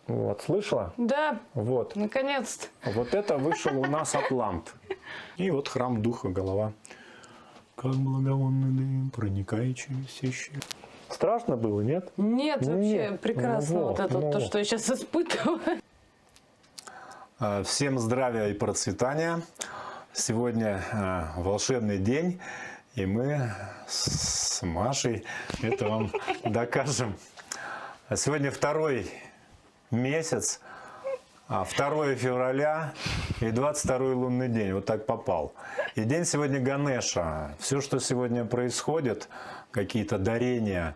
Вот, слышала? Да, Вот. наконец-то. Вот это вышел у нас атлант. И вот храм духа, голова. Как благовонный дым, проникает через все щели. Страшно было, нет? Нет, вообще Нет. прекрасно. Ну вот это ну то, что я сейчас испытываю. Всем здравия и процветания. Сегодня волшебный день, и мы с Машей это вам докажем. Сегодня второй месяц, 2 февраля и 22 лунный день. Вот так попал. И день сегодня Ганеша. Все, что сегодня происходит, какие-то дарения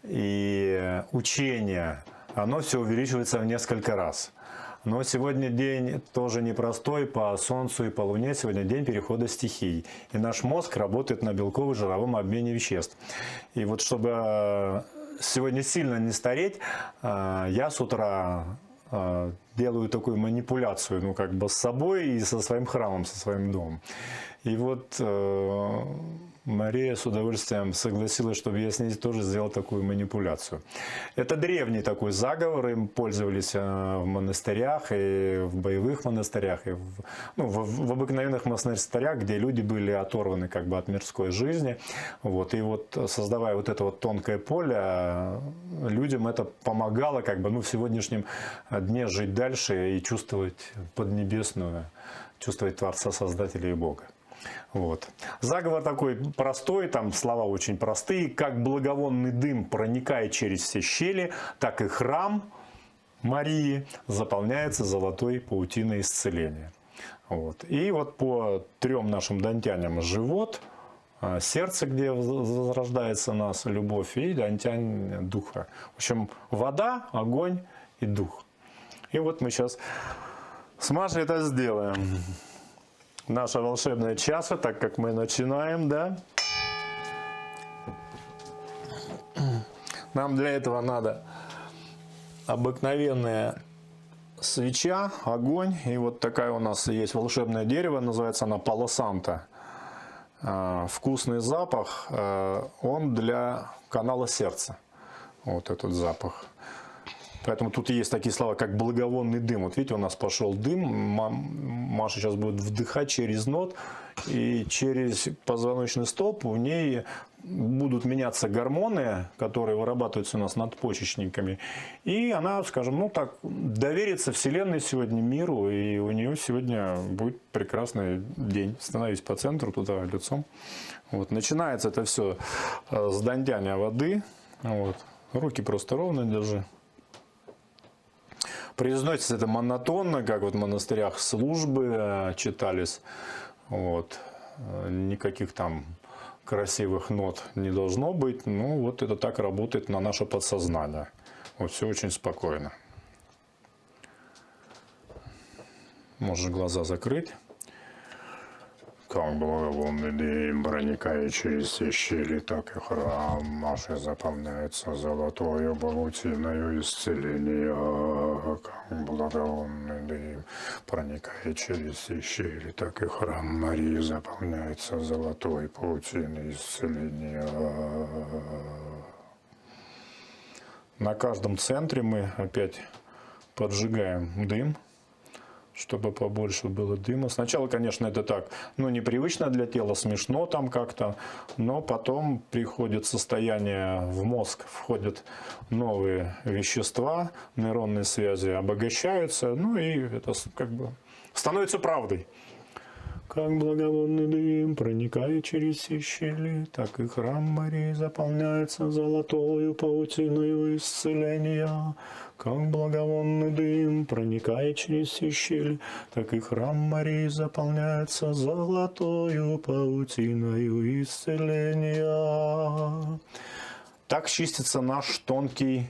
и учения, оно все увеличивается в несколько раз. Но сегодня день тоже непростой по Солнцу и по Луне. Сегодня день перехода стихий. И наш мозг работает на белково-жировом обмене веществ. И вот чтобы сегодня сильно не стареть, я с утра делаю такую манипуляцию, ну как бы с собой и со своим храмом, со своим домом. И вот Мария с удовольствием согласилась, чтобы я с ней тоже сделал такую манипуляцию. Это древний такой заговор, им пользовались в монастырях, и в боевых монастырях, и в обыкновенных монастырях, где люди были оторваны как бы от мирской жизни. Вот. И вот создавая вот это вот тонкое поле, людям это помогало как бы, в сегодняшнем дне жить дальше и чувствовать поднебесную, чувствовать Творца, Создателя и Бога. Вот. Заговор такой простой, там слова очень простые. Как благовонный дым проникает через все щели, так и храм Марии заполняется золотой паутиной исцеления. Вот. И вот по 3 нашим дантяням живот, сердце, где возрождается у нас любовь, и дантянь духа. В общем, вода, огонь и дух. И вот мы сейчас с Машей это сделаем. Наша волшебная чаша, так как мы начинаем, да? Нам для этого надо обыкновенная свеча, огонь. И вот такая у нас есть волшебное дерево, называется она Пало Санто. Вкусный запах, он для канала сердца. Вот этот запах. Поэтому тут есть такие слова, как благовонный дым. Вот видите, у нас пошел дым. Маша сейчас будет вдыхать через нос. И через позвоночный столб в ней будут меняться гормоны, которые вырабатываются у нас надпочечниками. И она, скажем, доверится Вселенной сегодня, миру. И у нее сегодня будет прекрасный день. Становись по центру, туда лицом. Вот. Начинается это все с дантяния воды. Вот. Руки просто ровно держи. Произносится это монотонно, как вот в монастырях службы читались. Вот. Никаких там красивых нот не должно быть. Ну, вот это так работает на наше подсознание. Вот все очень спокойно. Можешь глаза закрыть. Как благовонный дым проникает через все щели, так и храм наш заполняется золотою паутиною исцеления. Как благовонный дым проникает через все щели, так и храм Марии заполняется золотой паутиной исцеления. На каждом центре мы опять поджигаем дым, чтобы побольше было дыма. Сначала, конечно, это так, непривычно для тела, смешно там как-то, но потом приходит состояние, в мозг входят новые вещества, нейронные связи обогащаются, и это как бы становится правдой. Как благовонный дым проникает через все щели, так и храм Марии заполняется золотою паутиною исцеления. Как благовонный дым проникает через все щели, так и храм Марии заполняется золотою паутиною исцеления. Так чистится наш тонкий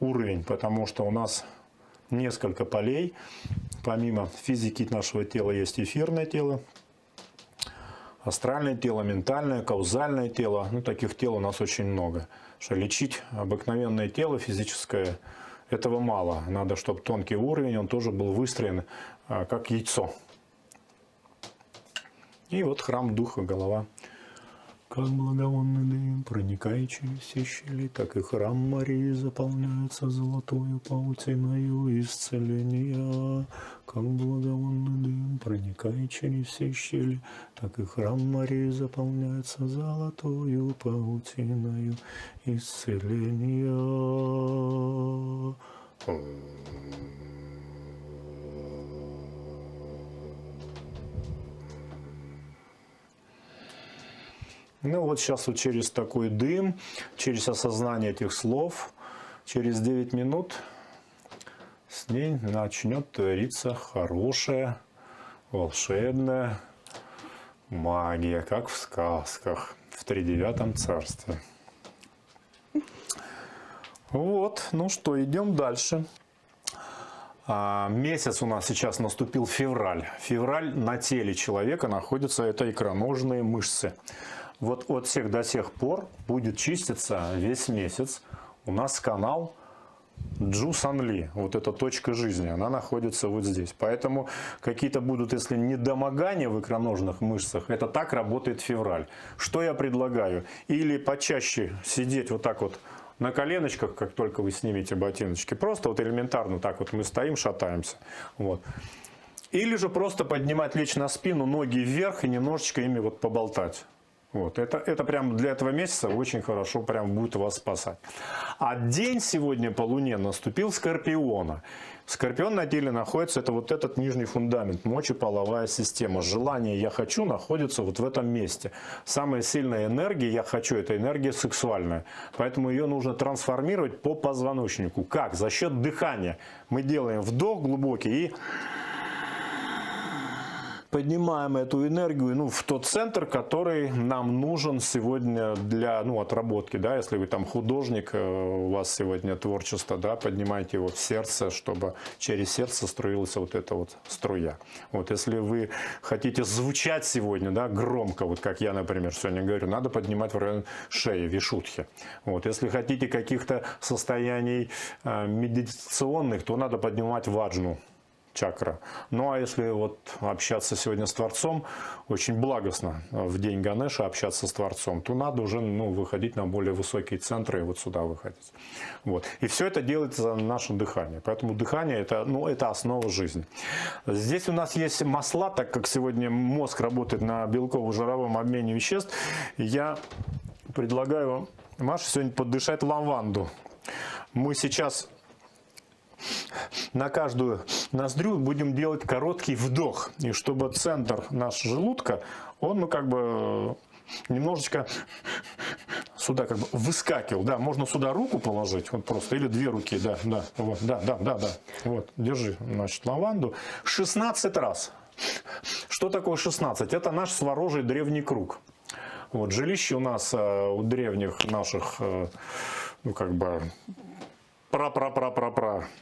уровень, потому что у нас несколько полей. Помимо физики нашего тела есть эфирное тело, астральное тело, ментальное, каузальное тело. Таких тел у нас очень много. Что лечить обыкновенное тело физическое, этого мало. Надо, чтобы тонкий уровень, он тоже был выстроен как яйцо. И вот храм духа, голова. Как благовонный дым, проникая через все щели, так и храм Марии заполняется золотою паутиною исцеления. Как благовонный дым, проникая через все щели, так и храм Марии заполняется золотою паутиною исцеления. Ну вот сейчас вот через такой дым, через осознание этих слов, через 9 минут с ней начнет твориться хорошая, волшебная магия, как в сказках, в тридевятом царстве. Вот, ну что, идем дальше. Месяц у нас сейчас наступил февраль. Февраль на теле человека находится, это икроножные мышцы. Вот от всех до сих пор будет чиститься весь месяц. У нас канал Джу Санли, вот эта точка жизни, она находится вот здесь. Поэтому какие-то будут, если недомогания в икроножных мышцах, это так работает февраль. Что я предлагаю? Или почаще сидеть вот так вот на коленочках, как только вы снимете ботиночки. Просто вот элементарно так вот мы стоим, шатаемся. Вот. Или же просто поднимать, лечь на спину, ноги вверх и немножечко ими вот поболтать. Вот. Это прям для этого месяца очень хорошо прям будет вас спасать. А день сегодня по Луне наступил Скорпиона. Скорпион на теле находится, это вот этот нижний фундамент, мочеполовая система. Желание «я хочу» находится вот в этом месте. Самая сильная энергия «я хочу» – это энергия сексуальная. Поэтому ее нужно трансформировать по позвоночнику. Как? За счет дыхания. Мы делаем вдох глубокий и поднимаем эту энергию в тот центр, который нам нужен сегодня для отработки. Да? Если вы там художник, у вас сегодня творчество, да, поднимайте его в сердце, чтобы через сердце струилась вот эта вот струя. Вот, если вы хотите звучать сегодня, да, громко, вот как я, например, сегодня говорю, надо поднимать в район шеи, вишутхи. Вот, если хотите каких-то состояний медитационных, то надо поднимать ваджну. Чакра. Ну а если вот общаться сегодня с Творцом, очень благостно в день Ганеша общаться с Творцом, то надо уже выходить на более высокие центры и вот сюда выходить. Вот. И все это делается за наше дыхание. Поэтому дыхание это основа жизни. Здесь у нас есть масла, так как сегодня мозг работает на белково-жировом обмене веществ, я предлагаю Маше сегодня подышать лаванду. Мы сейчас на каждую ноздрю будем делать короткий вдох. И чтобы центр нашего желудка, он немножечко сюда выскакивал. Да, можно сюда руку положить, вот просто, или две руки, да. Вот, держи, значит, лаванду. 16 раз. Что такое 16? Это наш сворожий древний круг. Вот, жилище у нас у древних наших,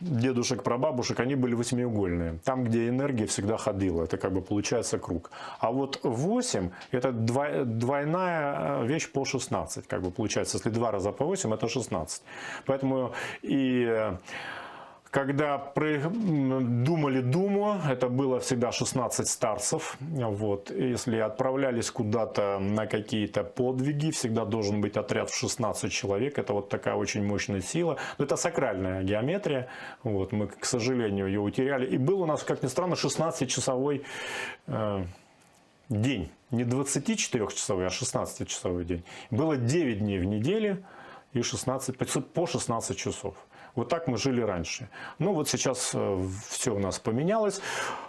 дедушек, прабабушек, они были восьмиугольные. Там, где энергия всегда ходила. Это получается круг. А вот 8 это двойная вещь по 16. Получается, если 2 раза по 8, это 16. Поэтому и когда думали Думу, это было всегда 16 старцев. Вот. Если отправлялись куда-то на какие-то подвиги, всегда должен быть отряд в 16 человек. Это вот такая очень мощная сила. Но это сакральная геометрия. Вот. Мы, к сожалению, ее утеряли. И был у нас, как ни странно, 16-часовой день. Не 24-часовой, а 16-часовой день. Было 9 дней в неделе и по 16 часов. Вот так мы жили раньше. Ну вот сейчас все у нас поменялось.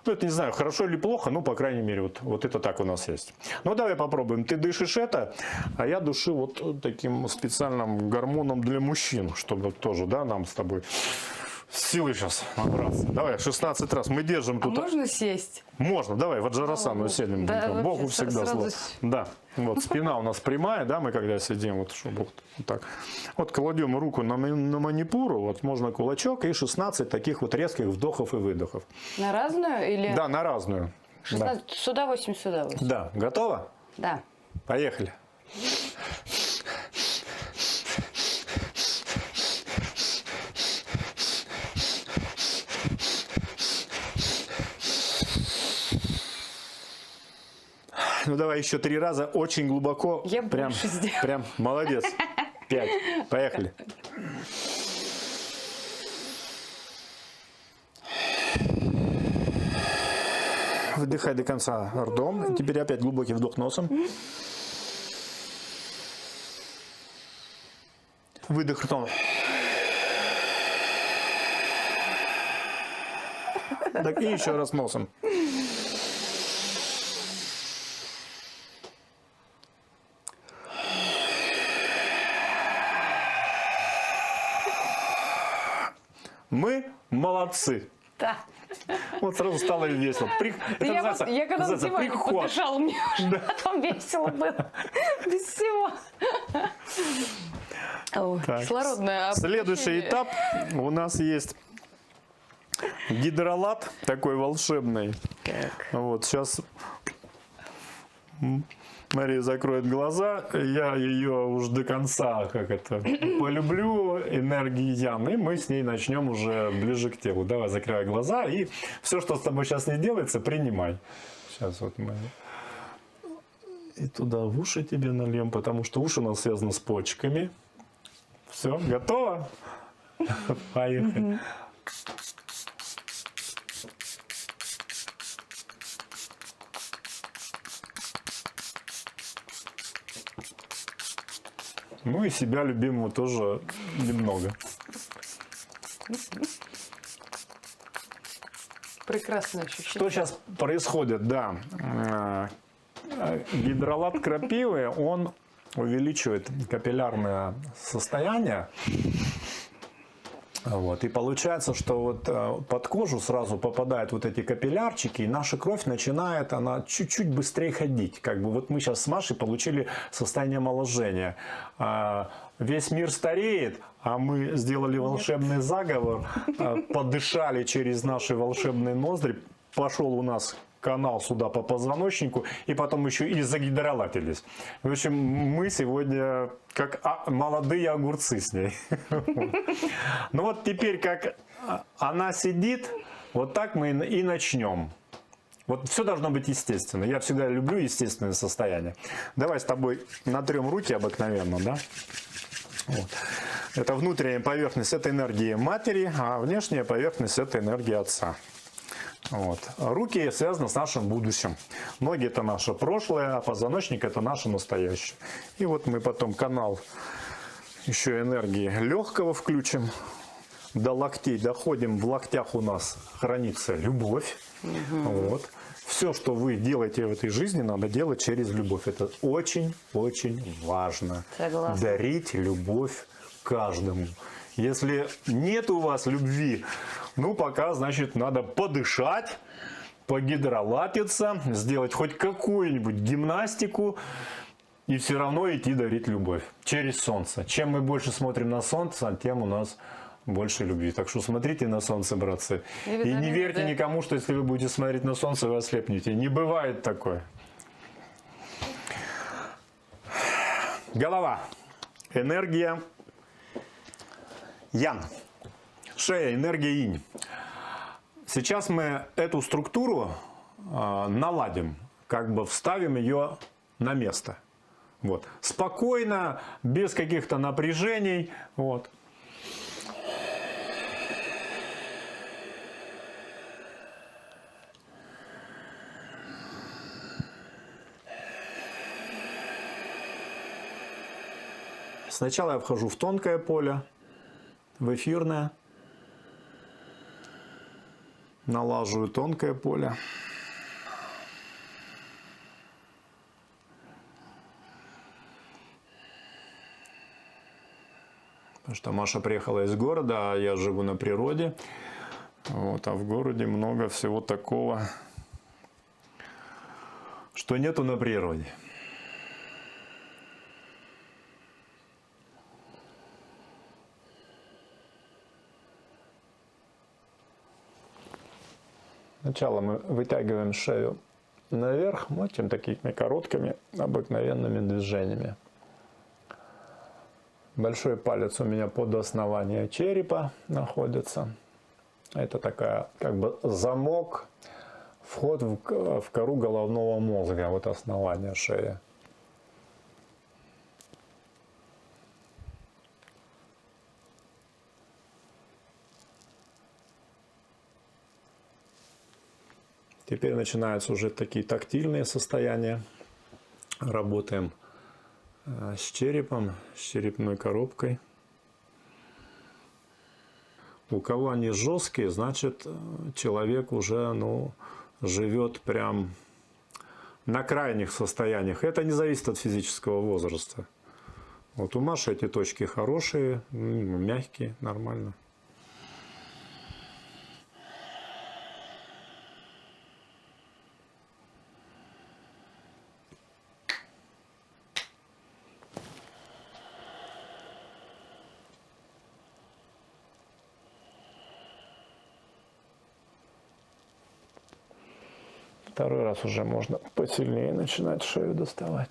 Ну это не знаю, хорошо или плохо, но по крайней мере вот это так у нас есть. Ну давай попробуем. Ты дышишь это, а я душу вот таким специальным гормоном для мужчин, чтобы тоже, да, нам с тобой силы сейчас набраться. Давай, 16 раз. Мы держим тут. А можно сесть? Можно, давай, Ваджарасану сядем. Да, Богу всегда сразу... слово. Да, вот спина у нас прямая, да, мы когда сидим, вот чтобы вот так. Вот кладем руку на манипуру, вот можно кулачок и 16 таких вот резких вдохов и выдохов. На разную или? Да, на разную. 16, да. Сюда 8, сюда 8. Да, готово? Да. Поехали. Ну давай еще 3 раза, очень глубоко. Я прям, больше сделаю. прям, молодец. 5. Поехали. Выдыхай до конца ртом. Теперь опять глубокий вдох носом. Выдох ртом. Так, и еще раз носом. Мы молодцы. Да. Вот сразу стало весело. Это Я, называется, я когда на называется Димане приход. подышала, мне уже потом весело было. Без всего. Ой, Так. кислородное Следующий обращение. этап у нас есть гидролат такой волшебный. Так. Вот сейчас Мария закроет глаза, я ее уж до конца, полюблю, энергии Ян, и мы с ней начнем уже ближе к телу. Давай, закрывай глаза, и все, что с тобой сейчас не делается, принимай. Сейчас вот мы и туда в уши тебе нальем, потому что уши у нас связаны с почками. Все, готово? Поехали. Ну и себя любимого тоже немного. Прекрасное ощущение. Что сейчас происходит? Да. Гидролат крапивы, он увеличивает капиллярное состояние. Вот. И получается, что вот под кожу сразу попадают вот эти капиллярчики, и наша кровь начинает, она чуть-чуть быстрее ходить. Как бы вот мы сейчас с Машей получили состояние омоложения. Весь мир стареет, а мы сделали волшебный заговор, подышали через наши волшебные ноздри, пошел у нас канал сюда по позвоночнику, и потом еще и загидролатились. В общем, мы сегодня как молодые огурцы с ней. Ну вот теперь, как она сидит, вот так мы и начнем. Вот все должно быть естественно. Я всегда люблю естественное состояние. Давай с тобой натрем руки обыкновенно, да? Вот. Это внутренняя поверхность, это энергия матери, а внешняя поверхность, это энергия отца. Вот. Руки связаны с нашим будущим. Ноги – это наше прошлое, а позвоночник – это наше настоящее. И вот мы потом канал еще энергии легкого включим. До локтей доходим. В локтях у нас хранится любовь. Вот. Все, что вы делаете в этой жизни, надо делать через любовь. Это очень-очень важно. Согласна. Дарить любовь каждому. Если нет у вас любви, ну пока, значит, надо подышать, погидролатиться, сделать хоть какую-нибудь гимнастику и все равно идти дарить любовь через солнце. Чем мы больше смотрим на солнце, тем у нас больше любви. Так что смотрите на солнце, братцы. И не верьте никому, что если вы будете смотреть на солнце, вы ослепнете. Не бывает такое. Голова. Энергия Ян. Шея, энергия инь. Сейчас мы эту структуру наладим, как бы вставим ее на место. Вот. Спокойно, без каких-то напряжений. Вот. Сначала я вхожу в тонкое поле, в эфирное. Налаживаю тонкое поле. Потому что Маша приехала из города, а я живу на природе. Вот, а в городе много всего такого, что нету на природе. Сначала мы вытягиваем шею наверх, мочим такими короткими обыкновенными движениями. Большой палец у меня под основанием черепа находится. Это такая как бы замок, вход в кору головного мозга, вот основание шеи. Теперь начинаются уже такие тактильные состояния. Работаем с черепом, с черепной коробкой. У кого они жесткие, значит человек уже живет прям на крайних состояниях. Это не зависит от физического возраста. Вот у Маши эти точки хорошие, мягкие, нормально. Второй раз уже можно посильнее начинать шею доставать.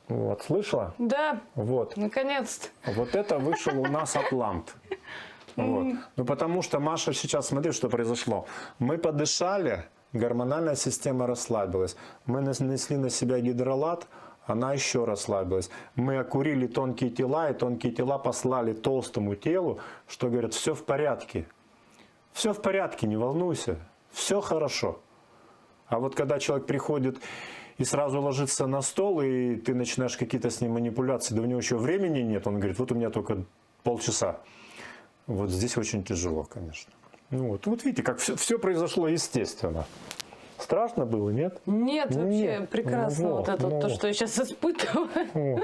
Вот, слышала? Да, Вот. наконец-то. Вот это вышел у нас атлант. Вот. Ну, потому что, Маша, сейчас смотри, что произошло. Мы подышали, гормональная система расслабилась. Мы нанесли на себя гидролат, она еще расслабилась. Мы окурили тонкие тела, и тонкие тела послали толстому телу, что говорят, все в порядке. Все в порядке, не волнуйся, все хорошо. А вот когда человек приходит и сразу ложится на стол, и ты начинаешь какие-то с ним манипуляции, да у него еще времени нет, он говорит, вот у меня только полчаса. Вот здесь очень тяжело, конечно. Ну вот видите, как все произошло естественно. Страшно было, нет? Нет, вообще Нет. прекрасно. Ну вот это вот. то, что я сейчас испытываю.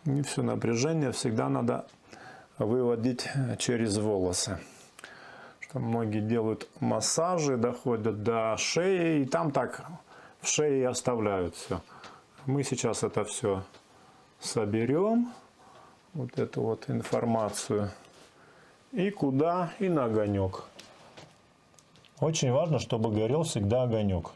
И все напряжение всегда надо выводить через волосы. Что многие делают массажи, доходят до шеи, и там так в шее и оставляют все. Мы сейчас это все соберем, вот эту вот информацию, и куда? И на огонек. Очень важно, чтобы горел всегда огонек.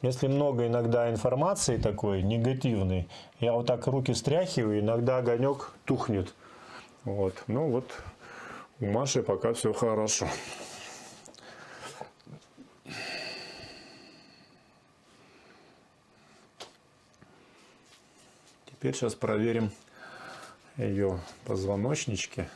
Если много иногда информации такой негативной, я вот так руки стряхиваю, иногда огонек тухнет. Вот. Ну вот у Маши пока все хорошо. Теперь сейчас проверим ее позвоночнички.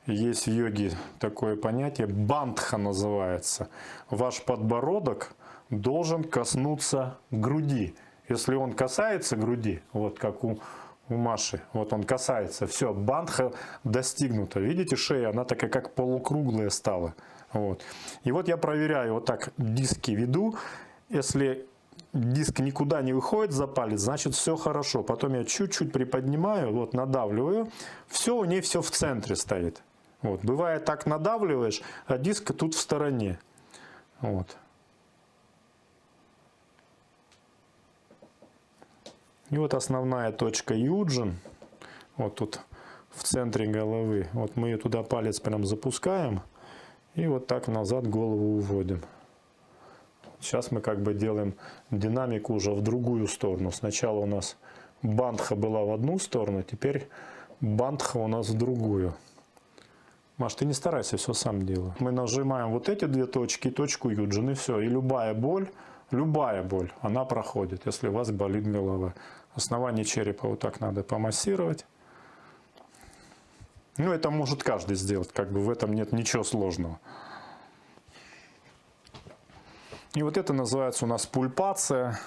Есть в йоге такое понятие, бандха называется. Ваш подбородок должен коснуться груди. Если он касается груди, вот как у Маши, вот он касается, все, бандха достигнута. Видите, шея, она такая как полукруглая стала. Вот. И вот я проверяю, вот так диски веду. Если диск никуда не выходит за палец, значит все хорошо. Потом я чуть-чуть приподнимаю, вот надавливаю. Все, у нее все в центре стоит. Вот. Бывает так надавливаешь, а диск тут в стороне. Вот. И вот основная точка юджин. Вот тут в центре головы. Вот мы ее туда палец прям запускаем. И вот так назад голову уводим. Сейчас мы как бы делаем динамику уже в другую сторону. Сначала у нас бандха была в одну сторону, теперь бандха у нас в другую. Маш, ты не старайся, все сам делаю. Мы нажимаем вот эти две точки, точку юджин, и все. И любая боль, она проходит, если у вас болит голова. Основание черепа вот так надо помассировать. Ну, это может каждый сделать, как бы в этом нет ничего сложного. И вот это называется у нас пульпация.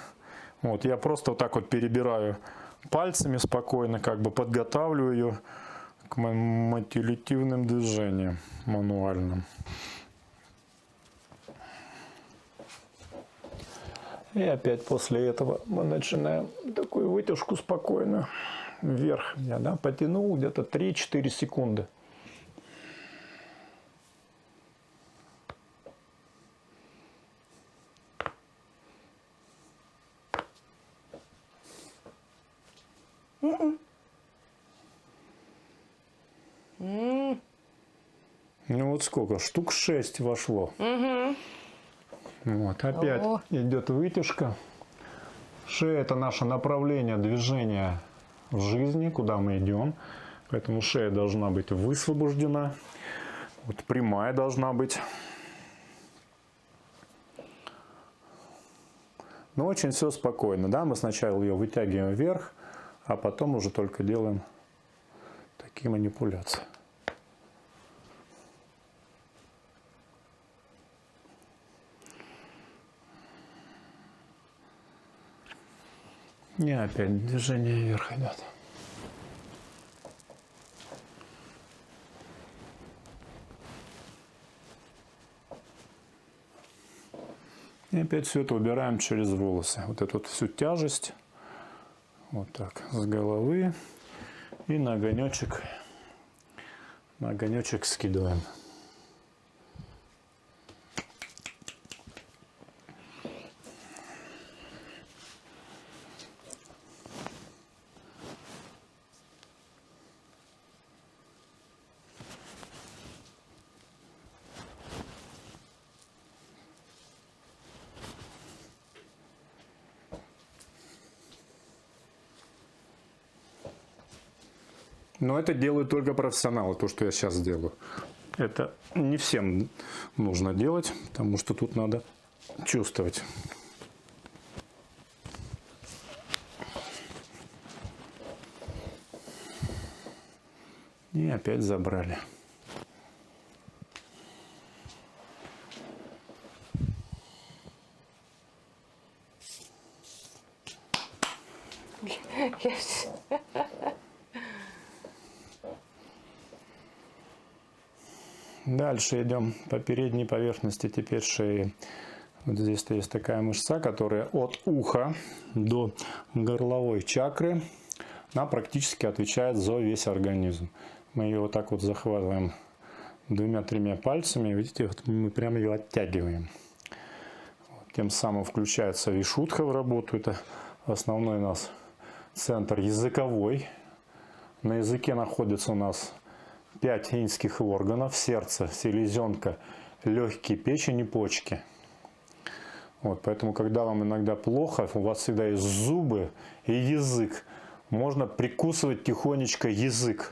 Вот, я просто вот так вот перебираю пальцами спокойно, как бы подготавливаю ее к манипулятивным движениям мануальным. И опять после этого мы начинаем такую вытяжку спокойно. вверх я, да, потянул где-то 3-4 секунды. Ну вот сколько? Штук 6 вошло. Вот, опять О. идет вытяжка. Шея – это наше направление движения в жизни, куда мы идем. Поэтому шея должна быть высвобождена. Вот прямая должна быть. Но очень все спокойно. Да? Мы сначала ее вытягиваем вверх, а потом уже только делаем такие манипуляции. И опять движение вверх идет. И опять все это убираем через волосы. Вот эту вот всю тяжесть. Вот так. С головы. И на огонечек скидываем. Но это делают только профессионалы, то, что я сейчас делаю. Это не всем нужно делать, потому что тут надо чувствовать. И опять забрали. Дальше идем по передней поверхности теперь шеи. Вот здесь есть такая мышца, которая от уха до горловой чакры, она практически отвечает за весь организм. Мы ее вот так вот захватываем 2-3 пальцами, видите, вот мы прямо ее оттягиваем. Вот, тем самым включается вишудха в работу. Это основной у нас центр языковой. На языке находится у нас 5 иньских органов: сердце, селезенка, легкие, печень и почки. Вот, поэтому, когда вам иногда плохо, у вас всегда есть зубы и язык. Можно прикусывать тихонечко язык.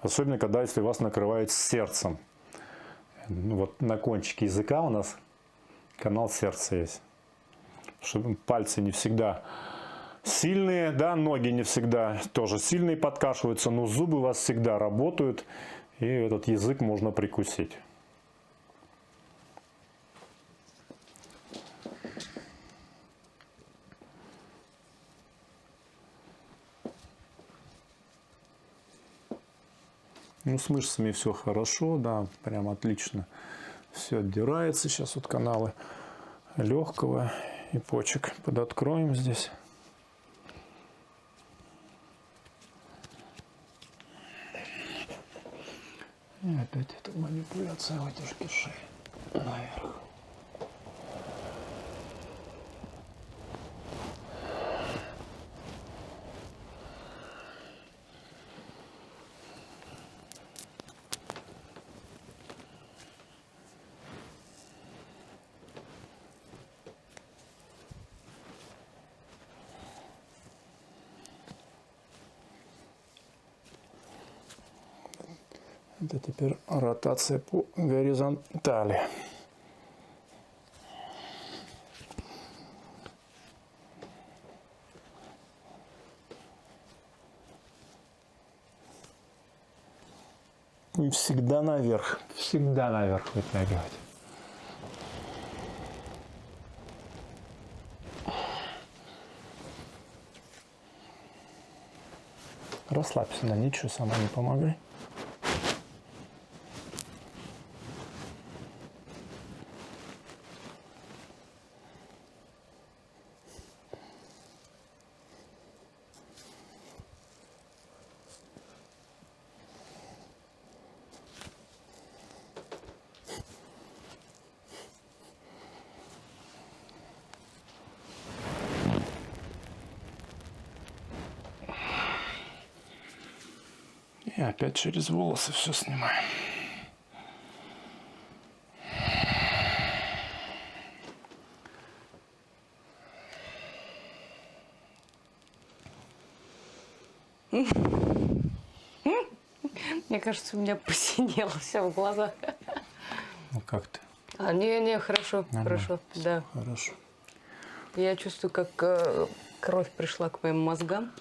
Особенно, когда если вас накрывает сердцем. Вот на кончике языка у нас канал сердца есть. Чтобы пальцы не всегда сильные, да, ноги не всегда тоже сильные подкашиваются, но зубы у вас всегда работают, и этот язык можно прикусить. Ну, с мышцами все хорошо, да, прям отлично. Все отдирается. Сейчас вот каналы легкого и почек подоткроем здесь. И опять эта манипуляция вытяжки шеи наверх. Это теперь ротация по горизонтали. И всегда наверх вытягивать. Расслабься, да, ничего, сама не помогай. И опять через волосы все снимаем. Мне кажется, у меня посинело все в глазах. Ну как ты? Не, хорошо, Нормально. хорошо, да. Хорошо. Я чувствую, как кровь пришла к моим мозгам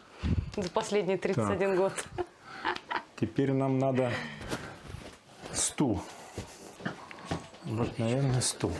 за последние 31 год. Теперь нам надо стул. Обыкновенный стул.